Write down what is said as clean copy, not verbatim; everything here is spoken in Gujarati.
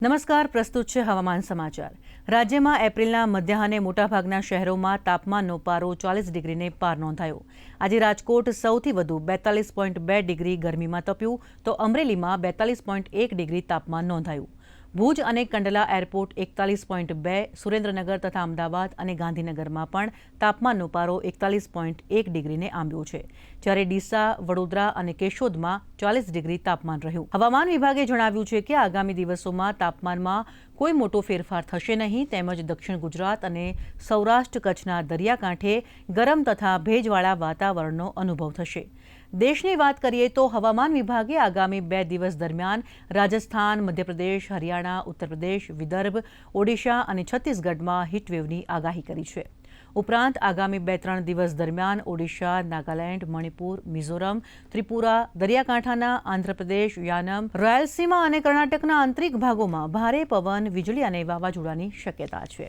નમસ્કાર, પ્રસ્તુત છે હવામાન સમાચાર। રાજ્યમાં એપ્રિલના મધ્યાહને મોટાભાગના શહેરોમાં તાપમાનનો પારો 40 ડિગ્રીને પાર નોંધાયો। આજે રાજકોટ સૌથી વધુ 42.2 ડિગ્રી ગરમીમાં તપ્યું તો અમરેલીમાં 42.1 ડિગ્રી તાપમાન નોંધાયું। ભુજ અને કંડલા એરપોર્ટ 41.2, સુરેન્દ્રનગર તથા અમદાવાદ અને ગાંધીનગરમાં પણ તાપમાનનો પારો 41.1 ડિગ્રીને આંબ્યો છે, જ્યારે ડીસા, વડોદરા અને કેશોદમાં 40 ડિગ્રી તાપમાન રહ્યું। હવામાન વિભાગે જણાવ્યું છે કે આગામી દિવસોમાં તાપમાનમાં કોઈ મોટો ફેરફાર થશે નહીં, તેમજ દક્ષિણ ગુજરાત અને સૌરાષ્ટ્ર કચ્છના દરિયાકાંઠે ગરમ તથા ભેજવાળા વાતાવરણનો અનુભવ થશે। દેશની વાત કરીએ તો હવામાન વિભાગે આગામી 2 દિવસ દરમિયાન રાજસ્થાન, મધ્યપ્રદેશ, હરિયાણા, ઉત્તર પ્રદેશ, વિદર્ભ, ઓડિશા અને છત્તીસગઢમાં હીટવેવની આગાહી કરી છે। ઉપરાંત આગામી 2-3 દિવસ દરમિયાન ઓડિશા, નાગાલેન્ડ, મણિપુર, મિઝોરમ, ત્રિપુરા, દરિયાકાંઠાના આંધ્રપ્રદેશ, યાનમ, રાયલસીમા અને કર્ણાટકના આંતરિક ભાગોમાં ભારે પવન, વીજળી અને વાવાઝોડાની શક્યતા છે।